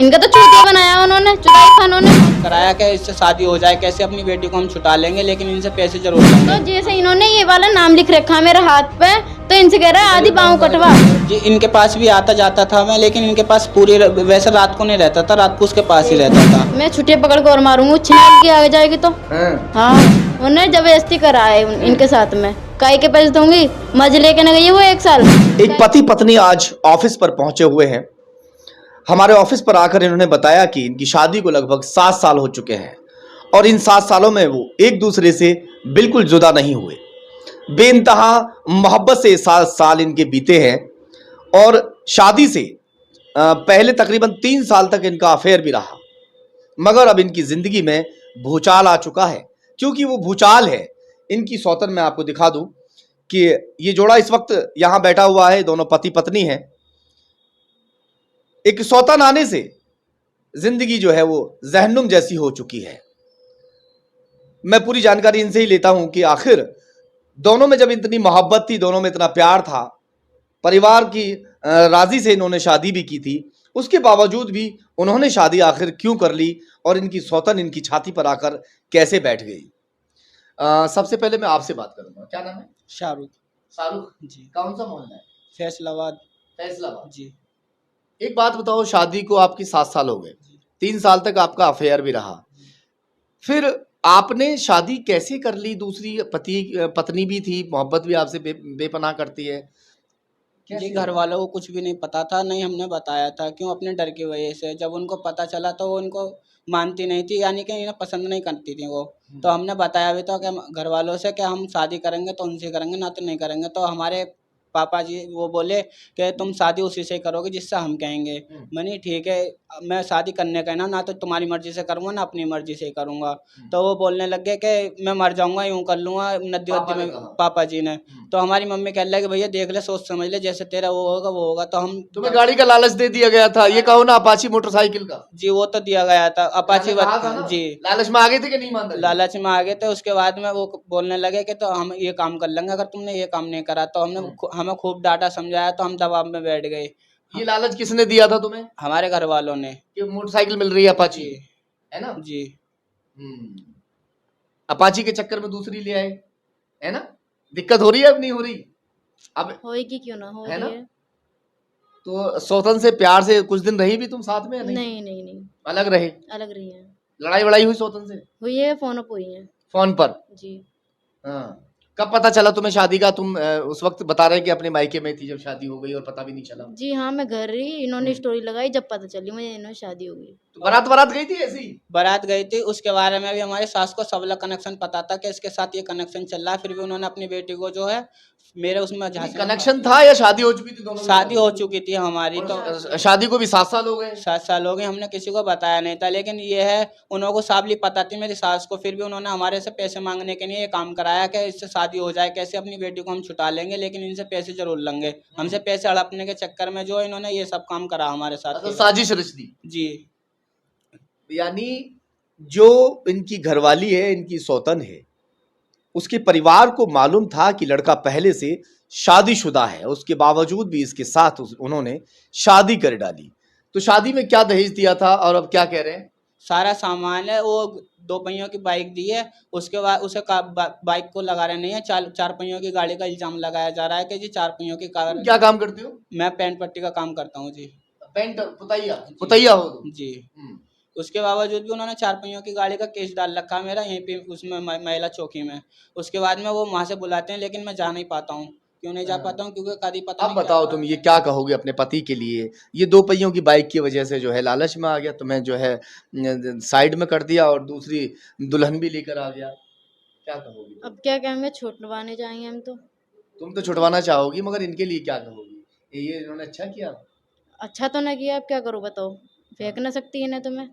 इनका तो चूतिया बनाया उन्होंने, चुदाई खानों ने कराया कि इससे शादी हो जाए, कैसे अपनी बेटी को हम छुटा लेंगे, लेकिन इनसे पैसे जरूर लेंगे। तो जैसे इन्होंने ये वाला नाम लिख रखा है मेरे हाथ पे, तो इनसे कह रहा है आधी पाँव कटवा। जी इनके पास भी आता जाता था मैं, लेकिन इनके पास पूरी वैसे रात को नहीं रहता था, रात को उसके पास ही रहता था। मैं छुट्टियां पकड़ कर और मारूंगी, छिनाल की आगे जाएगी तो। हाँ उन्होंने जबरदस्ती करा है इनके साथ में, काई के पैसे दूंगी, मजे लेके न गई है वो 1 साल। एक पति पत्नी आज ऑफिस पर पहुंचे हुए हैं। हमारे ऑफिस पर आकर इन्होंने बताया कि इनकी शादी को लगभग 7 साल हो चुके हैं और इन 7 सालों में वो एक दूसरे से बिल्कुल जुदा नहीं हुए। बेइंतहा मोहब्बत से 7 साल इनके बीते हैं और शादी से पहले तकरीबन 3 साल तक इनका अफेयर भी रहा, मगर अब इनकी जिंदगी में भूचाल आ चुका है। क्योंकि वो भूचाल है इनकी सौतन मैं आपको दिखा दूं कि ये जोड़ा इस वक्त यहां बैठा हुआ है, दोनों पति पत्नी हैं। एक सौतन आने से जिंदगी जो है वो जहन्नुम जैसी हो चुकी है। मैं पूरी जानकारी इनसे ही लेता हूं कि आखिर दोनों में जब इतनी मोहब्बत थी, दोनों में इतना प्यार था, परिवार की राजी से इन्होंने शादी भी की थी, उसके बावजूद भी उन्होंने शादी आखिर क्यों कर ली और इनकी सौतन इनकी छाती पर आकर कैसे बैठ गई। सबसे पहले मैं आपसे बात करूंगा, क्या नाम है? शाहरुख। शाहरुख जी। कौन सा मोहल्ला है? फैसलाबाद। फैसलाबाद। जी। एक बात बताओ, शादी को आपकी 7 साल हो गए, 3 साल तक आपका अफेयर भी रहा, फिर आपने शादी कैसे कर ली? दूसरी पत्नी भी थी, मोहब्बत भी आपसे बेपनाह करती है। जी घर वालों को कुछ भी नहीं पता था, नहीं हमने बताया था, क्यों? अपने डर की वजह से। जब उनको पता चला तो वो उनको मानती नहीं थी, यानी कि इन्हें पसंद नहीं करती थी वो। तो हमने बताया भी था कि हम घर वालों से कि हम शादी करेंगे तो उनसे करेंगे, ना तो नहीं करेंगे। तो हमारे पापा जी वो बोले कि तुम शादी उसी से करोगे जिससे हम कहेंगे। मैंने ठीक है, मैं शादी करने का है ना तो तुम्हारी मर्जी से करूँगा ना अपनी मर्जी से करूँगा। तो वो बोलने लग गए कि मैं मर जाऊँगा, यूँ कर लूँगा, नदी वद्दी में। पापा जी ने। तो हमारी मम्मी कह लगे भैया देख ले, सोच समझ ले, जैसे तेरा वो होगा वो होगा। तो हम तुम्हें गाड़ी का लालच दे दिया गया था, ये कहो ना अपाची मोटरसाइकिल का। जी वो तो दिया गया था, अपाची जी लालच में आ गए थे कि नहीं मानते? लालच में आ गए थे। उसके बाद में वो बोलने लगे कि तो हम ये काम कर लेंगे अगर तुमने ये काम नहीं करा। तो हमें खूब डांटा समझाया, तो हम दबाव में बैठ गए। ये लालच किसने दिया था तुम्हें? हमारे घर वालों ने। कि मोटरसाइकिल मिल रही है अपाची, जी है ना? जी। अपाची के चक्कर में दूसरी ले आए, है ना? दिक्कत हो रही है अब नहीं हो रही? अब होएगी क्यों ना, हो है रही ना? है। तो सौतन से प्यार से कुछ दिन रही भी तुम साथ में या नहीं? नहीं नहीं नहीं, अलग रहे? अलग रही है। लड़ाई वड़ाई हुई सौतन से? हुई है, फोन पे हुई है। फोन पर? जी हाँ। कब पता चला तुम्हें शादी का? तुम उस वक्त बता रहे कि अपने मायके में थी जब शादी हो गई और पता भी नहीं चला। जी हाँ, मैं घर रही, इन्होंने स्टोरी लगाई, जब पता चली मुझे इन्होंने शादी हो गई। तो बारात बारात गई थी ऐसी? बारात गई थी, उसके बारे में भी हमारे सास को सबला कनेक्शन पता था कि इसके साथ ये कनेक्शन चल रहा है। फिर भी उन्होंने अपनी बेटी को जो है मेरे उसमें कनेक्शन था या शादी हो चुकी थी दोनों? शादी हो चुकी थी हमारी। तो शादी को भी 7 साल हो गए? 7 साल हो गए, हमने किसी को बताया नहीं था। लेकिन ये है, उन्हों को साबली पता थी मेरी सास को, फिर भी उन्होंने हमारे से पैसे मांगने के लिए ये काम कराया कि इससे शादी हो जाए, कैसे अपनी बेटी को हम छुटा लेंगे, लेकिन इनसे पैसे जरूर लेंगे। हमसे पैसे हड़पने के चक्कर में जो इन्होंने ये सब काम करा हमारे साथ। तो साजिश रच दी। जी। यानी जो इनकी घरवाली है, इनकी सौतन है, उसके परिवार को मालूम था कि लड़का पहले से शादीशुदा है, उसके बावजूद भी इसके साथ उन्होंने शादी कर डाली। तो शादी में क्या दहेज दिया था और अब क्या कह रहे हैं? सारा सामान है, वो 2 पहियों की बाइक दी है, उसके बाद उसे बाइक को लगा रहे नहीं है, 4 पहियों की गाड़ी का इल्जाम लगाया जा रहा है कि जी 4 पहियों की कार। क्या काम करते हो? मैं पेंट पट्टी का काम करता हूँ जी। पेंटर, पुतैया पुतैया हो तुम? जी। उसके बावजूद भी उन्होंने 4 पहियों की गाड़ी का केस डाल रखा है मेरा यहीं पे उसमें महिला चौकी में। उसके बाद में वो वहाँ से बुलाते हैं, लेकिन मैं जा नहीं पाता हूँ। क्यों नहीं जा पाता हूँ? क्योंकि कभी पता अब नहीं बताओ तुम ये क्या कहोगे अपने पति के लिए? ये 2 पहियों की बाइक की वजह से जो है लालच में आ गया, तुम्हें जो है साइड में कर दिया और दूसरी दुल्हन भी लेकर आ गया, क्या कहोगी? अब क्या कहेंगे, छुटवाने जाएंगे हम तो। तुम तो छुटवाना चाहोगी, मगर इनके लिए क्या कहोगी? ये इन्होंने अच्छा किया? अच्छा तो ना किया, अब क्या करूँ बताओ, फेंक ना सकती इन्हें तो मैं।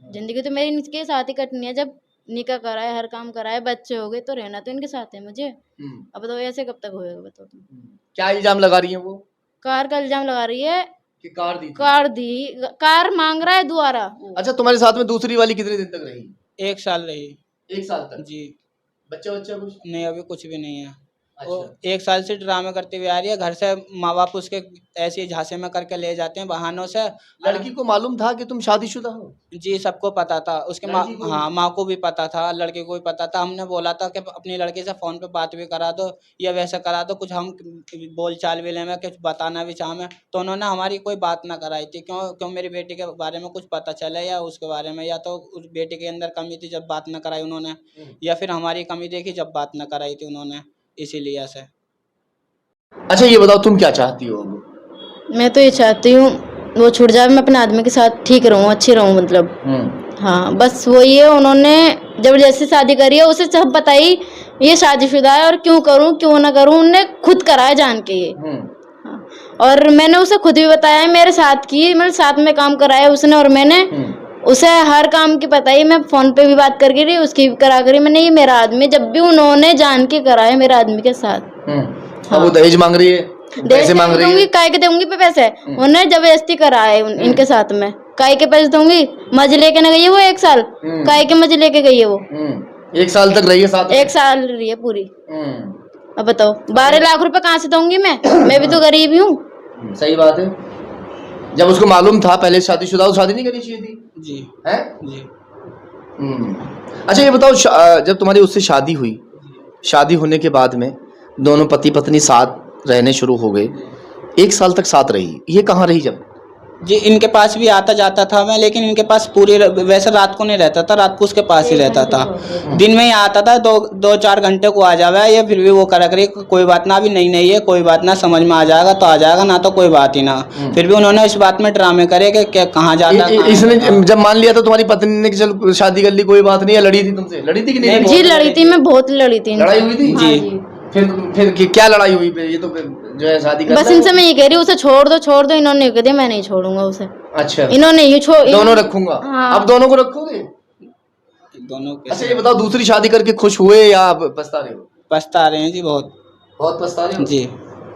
जिंदगी तो मेरी इनके साथ ही कटनी है, जब निकाह कराए, हर काम कराए, बच्चे हो गए, तो रहना तो इनके साथ है मुझे। अब बताओ ऐसे कब तक होएगा बताओ तुम। क्या इल्जाम लगा रही है वो? कार का इल्जाम लगा रही है। कि कार दी थी? कार मांग रहा है दोबारा। अच्छा, तुम्हारे साथ में दूसरी वाली कितने दिन तक रही? 1 साल रही। 1 साल तक? जी। बच्चे बच्चे कुछ? नहीं, अभी कुछ भी नहीं है। वो 1 साल से ड्रामे करती हुई आ रही है। घर से माँ बाप उसके ऐसे ही झांसे में करके ले जाते हैं बहानों से। लड़की को मालूम था कि तुम शादीशुदा हो? जी सबको पता था, उसके माँ, लड़की को हाँ माँ को भी पता था, लड़के को भी पता था। हमने बोला था कि अपनी लड़की से फ़ोन पे बात भी करा दो या वैसे करा दो, कुछ हम बोल चाल भी लें, कुछ बताना भी चाहें, तो उन्होंने हमारी कोई बात ना कराई थी। क्यों मेरी बेटी के बारे में कुछ पता चले या उसके बारे में, या तो उस बेटी के अंदर कमी थी जब बात ना कराई उन्होंने, या फिर हमारी कमी देखी जब बात ना कराई थी उन्होंने, इसीलिए से। अच्छा ये बताओ तुम क्या चाहती हो अब? मैं तो ये चाहती हूँ वो छूट जाए, मैं अपने आदमी के साथ ठीक रहूँ, अच्छी रहूँ मतलब। हाँ बस वही है, उन्होंने जबरदस्ती शादी करी है, उसे सब बताई ये शादीशुदा है और क्यों करूँ क्यों ना करूँ, उनने खुद कराया जान के ये। हाँ। और मैंने उसे खुद भी बताया है, मेरे साथ की मतलब साथ में काम कराया उसने, और मैंने उसे हर काम की बताई, मैं फोन पे भी बात करके रही, उसकी भी करा करी मैंने, ये मेरा आदमी, जब भी उन्होंने जान के कराया मेरे आदमी के साथ। अब वो दहेज मांग रही है, पैसे मांग रही है। काय के दूंगी पे पैसे, उन्होंने जबरदस्ती कराए इनके साथ में, काय के पैसे दूंगी, मजे लेके ना गई है वो 1 साल, काय के मजे लेके गई है वो। 1 साल तक रही है साथ? 1 साल रही है पूरी। अब बताओ 12 लाख रुपए कहाँ से दूंगी मैं भी तो गरीब ही हूँ। सही बात है। जब उसको मालूम था पहले शादीशुदा, तो शादी नहीं करनी चाहिए थी? जी है जी। अच्छा ये बताओ, जब तुम्हारी उससे शादी हुई, शादी होने के बाद में दोनों पति पत्नी साथ रहने शुरू हो गए, 1 साल तक साथ रही, ये कहाँ रही जब? जी इनके पास भी आता जाता था मैं, लेकिन इनके पास पूरी वैसे रात को नहीं रहता था, रात को उसके पास ही रहता था, दिन में ही आता था, 2-4 घंटे को आ जावा, ये फिर भी वो करा करी कोई बात ना, अभी नहीं है कोई बात ना, समझ में आ जाएगा तो आ जाएगा, ना तो कोई बात ही ना। फिर भी उन्होंने इस बात में ड्रामे करे कि कहाँ जाता है। इसने जब मान लिया तो तुम्हारी पत्नी ने कि चल शादी कर ली, कोई बात नहीं है, लड़ी थी तुमसे? लड़ी थी कि नहीं? जी लड़ी थी, मैं बहुत लड़ी थी। लड़ाई हुई थी? जी। फिर क्या लड़ाई हुई? ये तो जो है शादी कर, बस इनसे मैं ये कह रही हूँ उसे छोड़ दो, इन्होंने कह दिया मैं नहीं छोड़ूंगा उसे। अच्छा इन्होंने ये दोनों रखूंगा। हाँ। अब दोनों को रखोगे? दोनों। अच्छा ये बताओ, दूसरी शादी करके खुश हुए या पछता रहे हो? पछता रहे हैं जी, बहुत पछता रहे हो जी।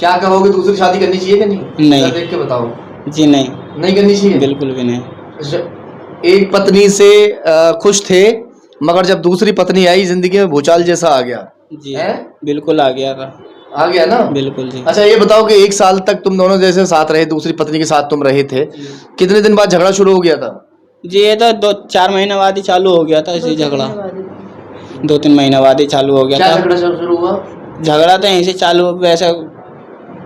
क्या कहोगे, दूसरी शादी करनी चाहिए कि नहीं? नहीं। देख के बताओ। जी नहीं करनी चाहिए, बिल्कुल भी नहीं। अच्छा, एक पत्नी से खुश थे, मगर जब दूसरी पत्नी आई जिंदगी में भूचाल जैसा आ गया। जी बिल्कुल आ गया था। आ गया ना? बिल्कुल जी। अच्छा ये बताओ कि 1 साल तक तुम दोनों जैसे साथ रहे, दूसरी पत्नी के साथ तुम रहे थे, कितने दिन बाद झगड़ा शुरू हो गया था? जी ये तो 2-4 महीने बाद ही चालू हो गया था इसी झगड़ा, 2-3 महीने बाद ही चालू हो गया था। क्या झगड़ा शुरू हुआ? झगड़ा तो यहीं से वैसे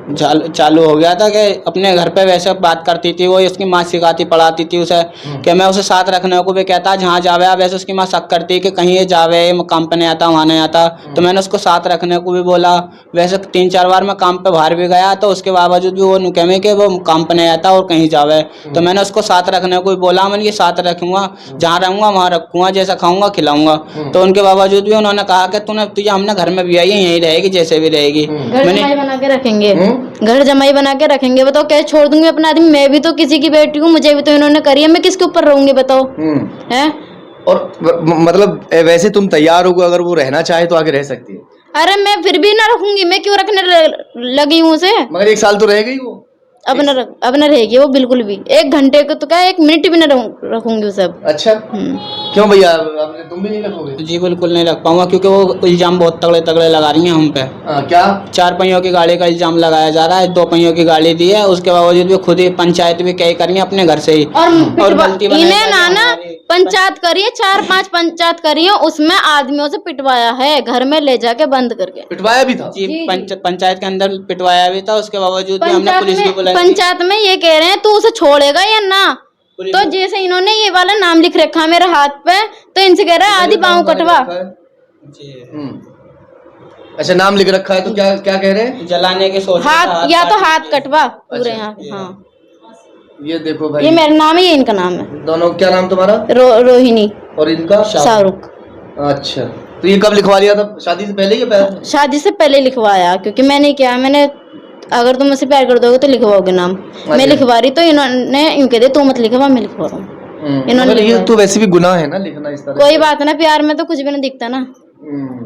चालू हो गया था कि अपने घर पे वैसे बात करती थी वो, उसकी माँ सिखाती पढ़ाती थी उसे कि मैं उसे साथ रखने को भी कहता, जहाँ जावे वैसे उसकी माँ शक करती कि कहीं ये जावे काम पे नहीं आता, वहाँ नहीं आता, तो मैंने उसको साथ रखने को भी बोला। वैसे 3-4 बार मैं काम पे बाहर भी गया तो उसके बावजूद भी वो नुकमे कि वो काम पे नहीं आता और कहीं जावे, तो मैंने उसको साथ रखने को भी बोला, मैंने कि साथ रखूँगा, जहाँ रहूँगा वहाँ रखूँगा, जैसा खाऊँगा खिलाऊँगा, तो उनके बावजूद भी उन्होंने कहा कि तुझे हमने घर में भी आई है, यहीं रहेगी जैसे भी रहेगी। मैंने बना के रखेंगे, घर जमाई बना के रखेंगे, बताओ कैसे छोड़ दूंगी अपना आदमी? मैं भी तो किसी की बेटी हूँ, मुझे भी तो इन्होंने करी है, मैं किसके ऊपर रहूंगी बताओ? हैं? और मतलब वैसे तुम तैयार हो, अगर वो रहना चाहे तो आगे रह सकती है? अरे मैं फिर भी ना रखूंगी, मैं क्यों रखने लगी हूँ उसे? मगर 1 साल तो रह गई वो। अब न रहेगी वो बिल्कुल भी, 1 घंटे को तो क्या 1 मिनट भी ना रखूंगी उसे अब। अच्छा क्यों भैया, तुम भी नहीं रखोगे? जी बिल्कुल नहीं रख पाऊंगा, क्योंकि वो इल्जाम बहुत तगड़े लगा रही हैं हम पे। क्या? 4 पहियों की गाड़ी का इल्जाम लगाया जा रहा है, 2 पहियों की गाड़ी दी है, उसके बावजूद भी खुद ही पंचायत भी कई करी है अपने घर से ही, और गलती इन्हें ना पंचायत करी है, 4-5 पंचायत करी है, उसमें आदमियों से पिटवाया है, घर में ले जाके बंद करके पिटवाया भी था। जी पंचायत के अंदर पिटवाया भी था, उसके बावजूद भी हमने पुलिस भी बुलाई। पंचायत में ये कह रहे हैं तू उसे छोड़ेगा या ना, तो जैसे इन्होंने ये वाला नाम लिख रखा है मेरे हाथ पे, तो इनसे कह रहा है आधी पाँव कटवा। अच्छा नाम लिख रखा है, तो क्या क्या कह रहे हैं? जलाने के सोच हाथ, या तो हाथ कटवा पूरे यहाँ। हाँ ये देखो भाई, ये मेरा नाम है, ये इनका नाम है। दोनों क्या नाम तुम्हारा? रोहिणी। और इनका? शाहरुख। अच्छा तो ये कब लिखवा लिया था, शादी से पहले या बाद? शादी से पहले लिखवाया, क्योंकि मैंने क्या, मैंने अगर तुम मुझसे प्यार कर दोगे तो लिखवाओगे नाम, मैं लिखवा रही, तो इन्होंने यूं कह दिया तू मत लिखवा, मैं लिखवा रहा हूँ। इन्होंने ये तो वैसे भी गुनाह है ना लिखना इस तरह। कोई बात ना, प्यार में तो कुछ भी नहीं दिखता ना।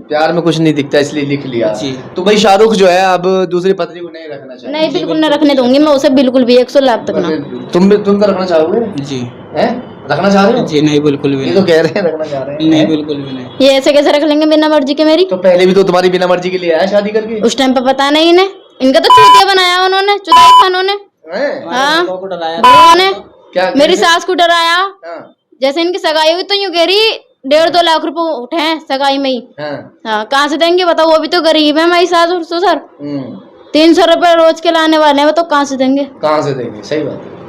प्यार में कुछ नहीं दिखता, इसलिए लिख लिया। तो भाई शाहरुख जो है अब दूसरी पत्नी को नहीं रखना चाहिए? नहीं बिल्कुल नहीं रखने दूंगी मैं उसे, बिल्कुल भी 100 लाख तक ना। तुम तो रखना चाहोगे? जी हैं? रखना चाह रहे हो? जी नहीं, बिल्कुल भी ये तो नहीं। कह रहे हैं रखना चाह रहे हैं। नहीं, बिल्कुल भी नहीं। ये ऐसे कैसे रख लेंगे बिना मर्जी के मेरी? तो पहले भी तो तुम्हारी बिना मर्जी के लिए आया शादी करके। उस टाइम पे पता नहीं इन्हें, इनका तो चूतिया बनाया उन्होंने, चुदाई खान उन्होंने। हैं? हाँ, को डराया था। बड़ों ने क्या मेरी सास को डराया। हाँ, जैसे इनकी सगाई हुई तो यूं कह रही 1.5-2 लाख रुपए उठे हैं सगाई में ही। हाँ, हाँ, कहाँ से देंगे बताओ? वो भी तो गरीब है हमारी सास और ससुर। हम्म, 300 रुपए रोज के लाने वाले हैं, वो तो कहाँ से देंगे? कहाँ से देंगे? सही बात है।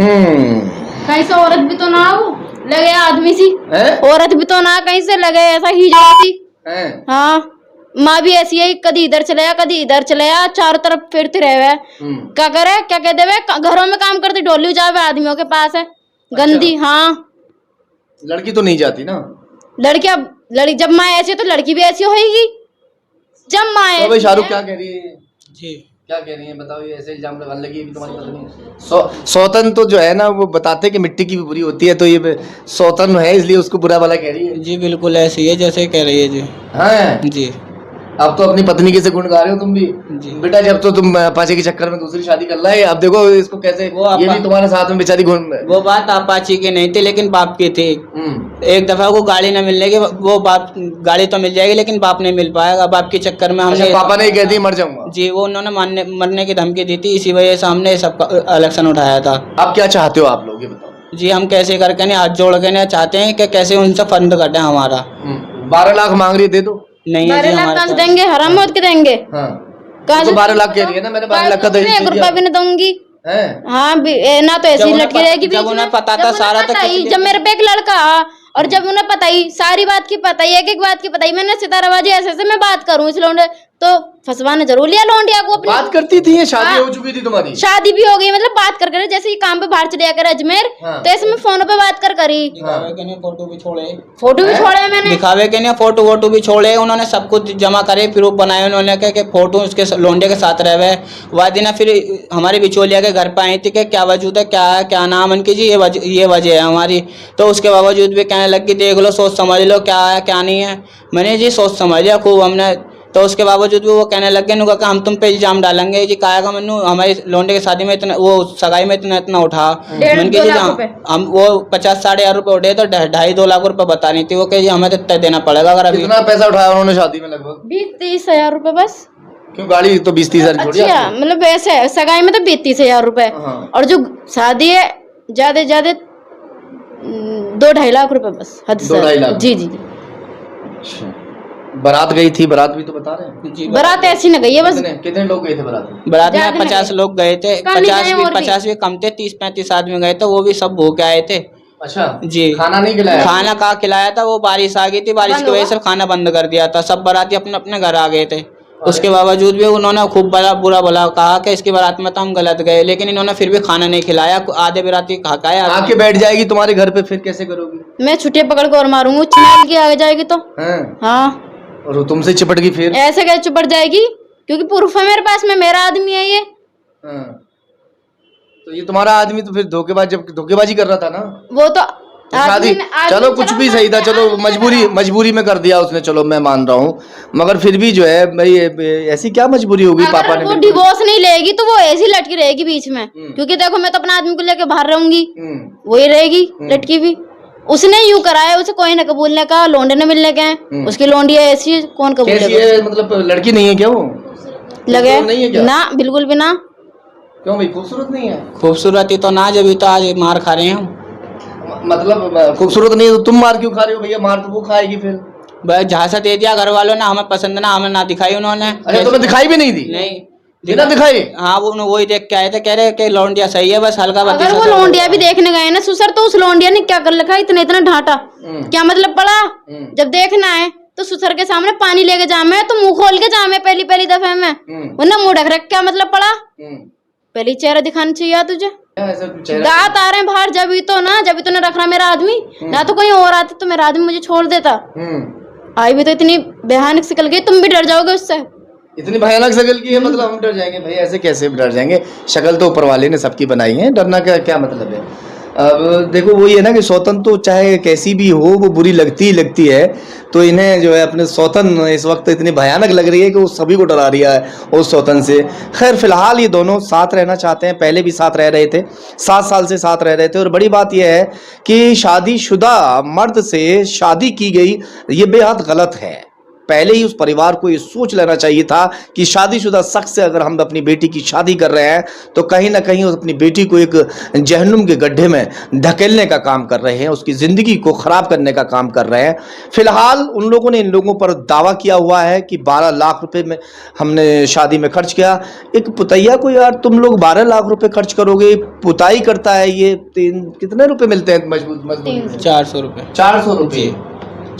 हम्म, कहीं से औरत भी तो ना हो लगे आदमी सी, हैं? औरत भी तो ना कहीं से लगे ऐसा ही जाती। हैं? हाँ, माँ भी ऐसी है, कभी इधर चले जा कभी इधर चले जा, चारों तरफ फिरते रहे। हम्म, क्या करे, क्या कहते हुए घरों में काम करती डोली जावे आदमियों के पास है गंदी। हाँ, लड़की तो नहीं जाती ना। लड़की जब माँ ऐसी है तो लड़की भी ऐसी होगी। जब माँ तो भाई ऐसी शाहरुख है- क्या कह रही है? जी क्या कह रही है बताओ, ये ऐसे इल्जाम लगाने लगी है कि तुम्हारी पत्नी सौतन तो जो है ना वो बताते हैं कि मिट्टी की भी बुरी होती है, तो ये सौतन है इसलिए उसको बुरा भला कह रही है। जी, बिल्कुल ऐसी है जैसे कह रही है जी। हाँ, जी अब तो अपनी पत्नी के से गुण गा रहे हो तुम भी। जी। बेटा जब तो तुम पाचे के चक्कर में दूसरी शादी कर लाए, अब देखो इसको कैसे, वो आपा- ये भी तुम्हारे साथ में बेचारी घूम। वो बात अपाची की नहीं थी लेकिन बाप की थी। एक दफा को गाड़ी न मिलने की, वो बाप गाड़ी तो मिल जाएगी लेकिन बाप नहीं मिल पाएगा। बाप के चक्कर में हमने अच्छा, पापा ने कह दी मर जाऊंगा। जी, वो उन्होंने मरने की धमकी दी थी, इसी वजह से हमने सबका इलेक्शन उठाया था। अब क्या चाहते हो आप लोग ये बताओ। जी, हम कैसे करके नहीं हाथ जोड़ के नहीं चाहते हैं कि कैसे उनसे फंड कटें हमारा। 12 लाख मांग रही है, दे दो। नहीं है 12 जी लाख हमारे कहाँ से पास। देंगे? हराम मौत के देंगे। हाँ, कहाँ तो से 12 लाख कह रही है ना, मैंने 12 लाख का दहेज 1 दे रुपया दिया भी नहीं दूंगी। है। हाँ, ना तो ऐसी जब उन्हें लटकी पता- रहेगी बीच जब उन्हें में। पता जब था उन्हें सारा तो पता ही, किसी जब मेरे पे एक लड़का और जब उन्हें पता ही सारी बात की पता ही, एक बात की पता ही, मैंने सिताराबाजी ऐसे ऐसे मैं बात करूं इस लौंडे तो फंसवाने जरूर लिया लौंडिया को अपनी। बात करती थी, ये शादी हाँ। हो चुकी थी तुम्हारी। शादी भी हो गई, मतलब बात कर कर जैसे ही काम पे बाहर चले जाकर अजमेर, हाँ। तो ऐसे में फोन पे बात कर करी। दिखावे के नहीं फोटो भी छोड़े, फोटो भी छोड़े मैंने। दिखावे के नहीं फोटो वोटो भी छोड़े। उन्होंने सब कुछ जमा करे, प्रूफ बनाए उन्होंने के फोटो उसके लोंडे के साथ रहे हुए। वह दिन फिर हमारे बिचौलिया के घर पे आई थी कि क्या वजूद है, क्या है, क्या नाम उनकी जी, ये वजह है हमारी। तो उसके बावजूद भी कहने लगी देख लो, सोच समझ लो क्या है क्या नहीं है। मैंने जी सोच समझ लिया खूब हमने। तो उसके बावजूद भी वो कहने लग गए कि हम तुम पे इल्जाम डालेंगे जी, काया का मनु हमारे लोंडे की शादी में इतना, वो सगाई में इतना उठा। 1.5-2 लाख रुपए। हम वो 50-60 हजार रुपए उठे तो 2.5-2 लाख रुपए बता रही थी वो कि जी हमें तो इतना देना पड़ेगा। अगर अभी कितना पैसा उठाया उन्होंने शादी में? लगभग 20-30 हजार रुपए बस। क्यों, गाड़ी तो 20-30 हजार छोड़ी अच्छा, आपने? मतलब वैसे सगाई में तो 20-30 हजार रुपए, हाँ। और जो शादी है ज्यादा ज्यादा 2-2.5 लाख रुपए बस, हद से 2-2.5 लाख। जी जी जी। अच्छा। बारात गई थी, बारात भी तो बता रहे हैं। जी बारात ऐसी न गई है बस। कितने लोग गए थे बारात में? बारात में ज्यादा 50 नहीं लोग गए थे, कम ही गए और भी। 50 भी कम थे, 30-35 आदमी गए थे, वो भी सब भूखे आए थे। अच्छा जी। खाना नहीं खिलाया? खाना कहा खिलाया था, वो बारिश आ गई थी, बारिश बंद की वजह होगा। से खाना बंद कर दिया था। सब बाराती अपने अपने घर आ गए थे। उसके बावजूद भी उन्होंने खूब बड़ा बुरा भला कहा कि इसकी बारात में तो हम गलत गए, लेकिन इन्होंने फिर भी खाना नहीं खिलाया। आधे बाराती खाया। आके बैठ जाएगी तुम्हारे घर पे, फिर कैसे करोगी? मैं छुट्टियां पकड़ के और मारूंगी, चुनाव की आगे जाएगी तो। हैं? हाँ, और वो तुमसे चिपट गई फिर? ऐसे कैसे चुपट जाएगी, क्योंकि प्रूफ है मेरे पास में, मेरा आदमी है ये। हाँ। तो ये तुम्हारा आदमी तो फिर धोखेबाजी कर रहा था ना? वो तो तो शादी, चलो कुछ भी सही था, चलो मजबूरी में कर दिया उसने, चलो मैं मान रहा हूँ, मगर फिर भी जो है भाई ऐसी क्या मजबूरी होगी? पापा अगर ने वो बिल्कुल- डिवोर्स नहीं लेगी तो वो ऐसी लटकी रहेगी बीच में, क्योंकि देखो मैं तो अपना आदमी को लेके बाहर रहूंगी, वही रहेगी लटकी भी। उसने यूं कराया, उसे कोई न कबूलने का, लोंडे ने मिलने के, उसकी लोंडी ऐसी है, कौन कैसी कबूलेगा? है? मतलब लड़की नहीं है क्या वो? लगे नहीं है क्या? ना, बिल्कुल भी ना। क्यों भाई, खूबसूरत नहीं है? खूबसूरती तो ना, जब तो आज मार खा रहे हैं हम। मतलब खूबसूरत नहीं है तो तुम मार क्यों खा रहे हो भैया? मार तो वो खाएगी फिर। बस झांसा दे दिया घर वालों ने, हमें पसंद ना, हमें ना दिखाई उन्होंने। अच्छा, तुम्हें दिखाई भी नहीं दी? नहीं बिना दिखाई? हाँ, वो वही देख के आए थे, कह रहे कि लौंडिया सही है, बस हल्का अगर वो लोंडिया भी देखने गए ना ससुर, तो उस लोंडिया ने क्या कर रखा है, इतना इतना ढांटा, क्या मतलब पड़ा? जब देखना है तो ससुर के सामने पानी लेके जामे, तो मुंह खोल के जामे पहली पहली दफे में, वरना मुंह ढक रख, क्या मतलब पड़ा? पहली चेहरा दिखाना चाहिए तुझे। ऐसा चेहरा दांत आ रहे हैं बाहर, जब ही तो ना रख रहा मेरा आदमी, ना तो कोई और आता तो मेरा आदमी मुझे छोड़ देता। आई भी तो इतनी भयानक निकल गई, तुम भी डर जाओगे उससे। इतनी भयानक शक्ल की है, मतलब हम डर जाएंगे भाई? ऐसे कैसे डर जाएंगे? शक्ल तो ऊपर वाले ने सबकी बनाई है, डरना क्या क्या मतलब है? अब देखो वही है ना कि सौतन तो चाहे कैसी भी हो वो बुरी लगती ही लगती है। तो इन्हें जो है अपने सौतन इस वक्त इतनी भयानक लग रही है कि वो सभी को डरा रिया है उस सौतन से। खैर फिलहाल ये दोनों साथ रहना चाहते हैं, पहले भी साथ रह रहे थे, 7 साल से साथ रह रहे थे। और बड़ी बात यह है कि शादीशुदा मर्द से शादी की गई ये बेहद गलत है। पहले ही उस परिवार को ये सोच लेना चाहिए था कि शादीशुदा शख्स से अगर हम अपनी बेटी की शादी कर रहे हैं तो कहीं ना कहीं उस अपनी बेटी को एक जहन्नुम के गड्ढे में धकेलने का काम कर रहे हैं, उसकी ज़िंदगी को ख़राब करने का काम कर रहे हैं। फिलहाल उन लोगों ने इन लोगों पर दावा किया हुआ है कि 12 लाख रुपए में हमने शादी में खर्च किया। एक पुतैया को यार तुम लोग 12 लाख रुपए खर्च करोगे, पुताई करता है ये कितने रुपए मिलते हैं मजदूरी? 400 रुपये। 400 रुपये,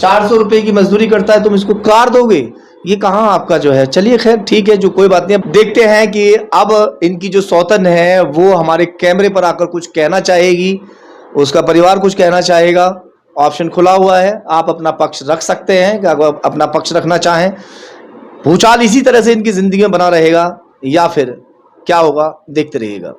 400 रुपये की मजदूरी करता है, तुम इसको कार दोगे? ये कहाँ आपका जो है। चलिए खैर ठीक है, जो कोई बात नहीं। अब देखते हैं कि अब इनकी जो सौतन है वो हमारे कैमरे पर आकर कुछ कहना चाहेगी, उसका परिवार कुछ कहना चाहेगा। ऑप्शन खुला हुआ है, आप अपना पक्ष रख सकते हैं कि अगर अपना पक्ष रखना चाहें। भूचाल इसी तरह से इनकी जिंदगी में बना रहेगा या फिर क्या होगा, देखते रहिएगा।